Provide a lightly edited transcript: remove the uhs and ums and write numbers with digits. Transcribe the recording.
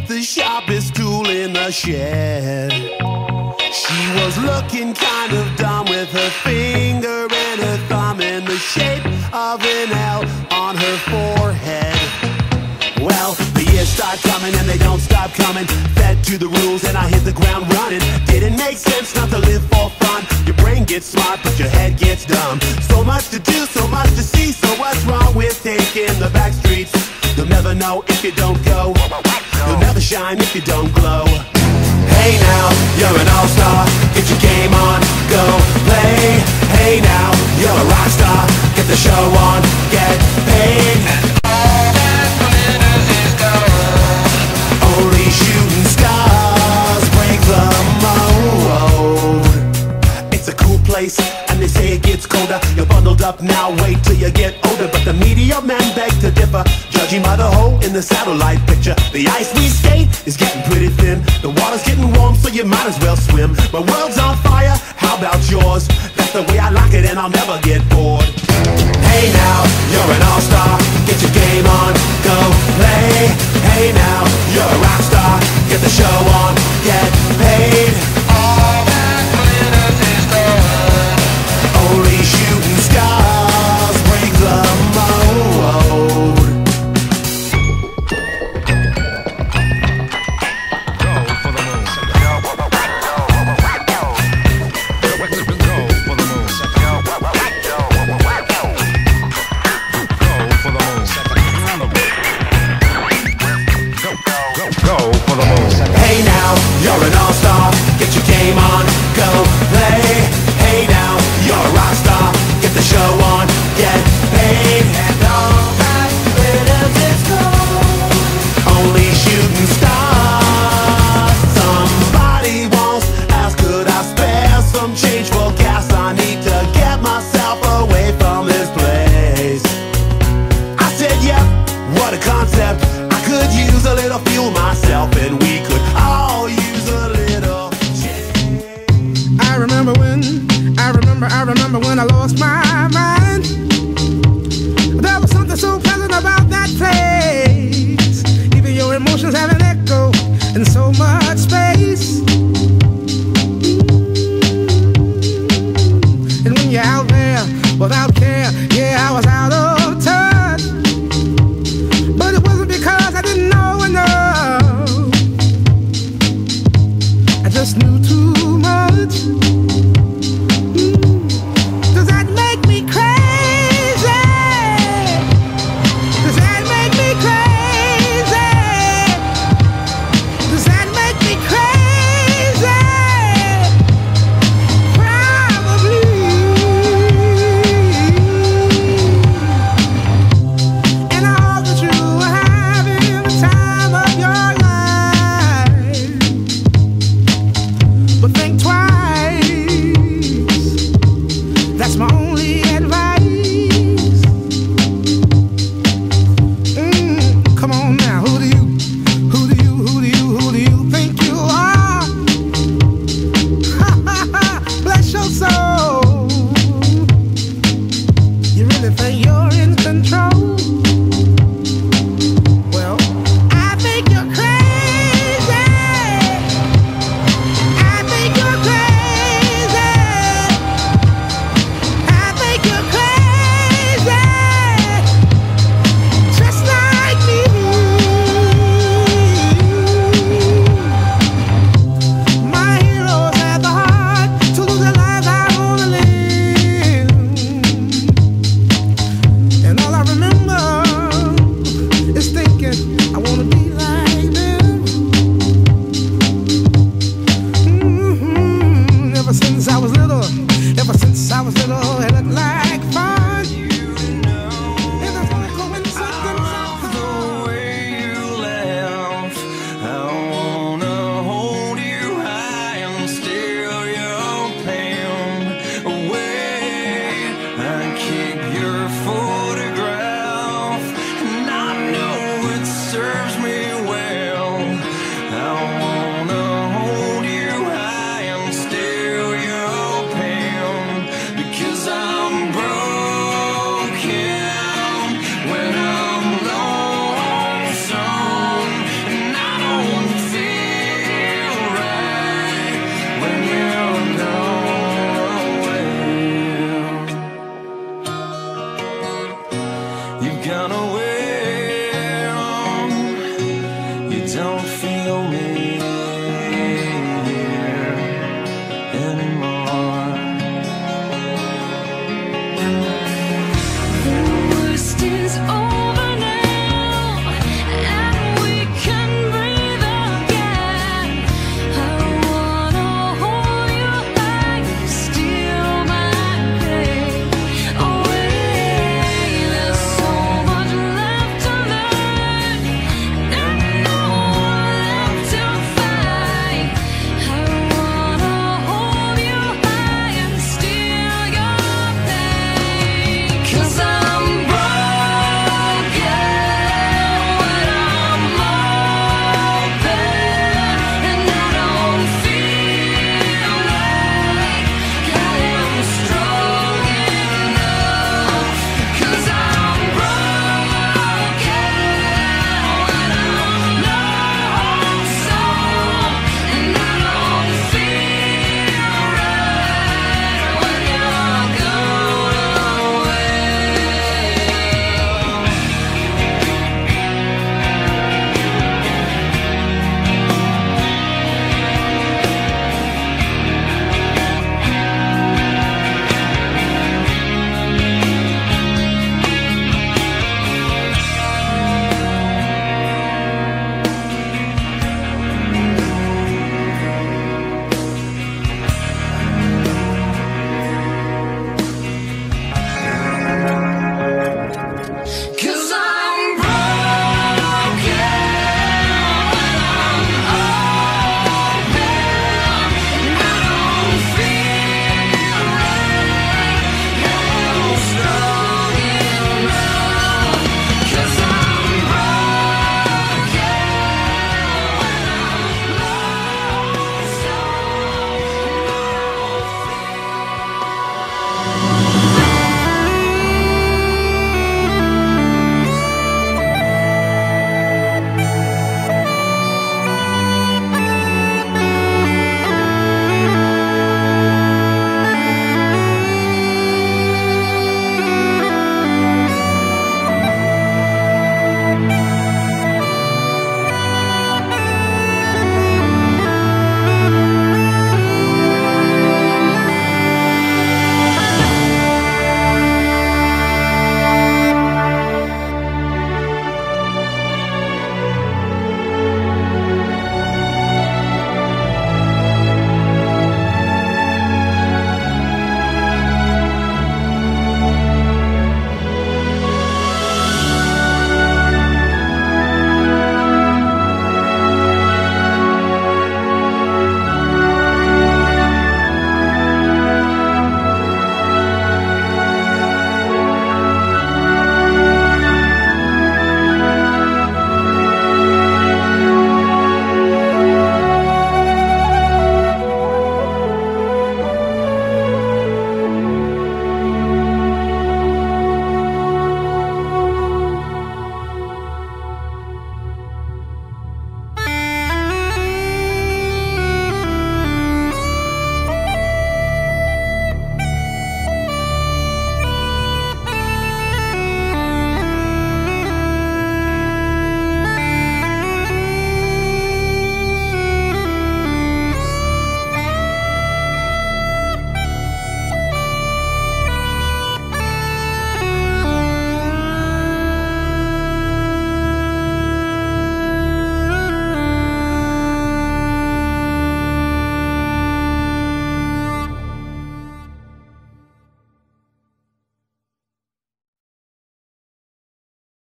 ain't the sharpest tool in the shed. She was looking kind of dumb with her finger and her thumb in the shape of an L on her forehead. Well, the years start coming and they don't stop coming. Fed to the rules and I hit the ground running. Didn't make sense not to live for fun. Your brain gets smart but your head gets dumb. So much to do, so much to see. So what's wrong with taking the back streets? You'll never know if you don't go. You'll never shine if you don't glow. Hey now, you're an all-star. Get your game on, go play. Hey now, you're a rock star. Get the show on, get paid. Only shooting stars break the mold. It's a cool place, and they say it gets colder. You're bundled up now, wait till you get older. But the media men beg to differ, judging by the hole in the satellite picture. The ice we skate is getting pretty thin. The water's getting warm, so you might as well swim. My world's on fire, how about yours? That's the way I like it, and I'll never get bored. Hey now, you're an all-star. Get your game on, go play. Hey now, you're a rock star. Get the show on, get paid. All that glitters is gold. Only shooting stars break the mold. Go for the moon. Go for the moon. Hey now, you're an all-star. Get your game on, go play. Hey now, you're a rock star. Get the show on, get paid. And all that glitters is gold. Only shooting stars. Somebody once asked, could I spare some change for gas? I need to get myself away from this place. I said, yep, what a concept. I could use a little fuel myself, and we could all use a little change. I remember when I lost my mind. There was something so pleasant about that place. Even your emotions have an echo in so much space. And when you're out there without care, yeah, I was out of touch. But it wasn't because I didn't know enough. I just knew too much. Does that make me crazy? Does that make me crazy? Does that make don't feel me.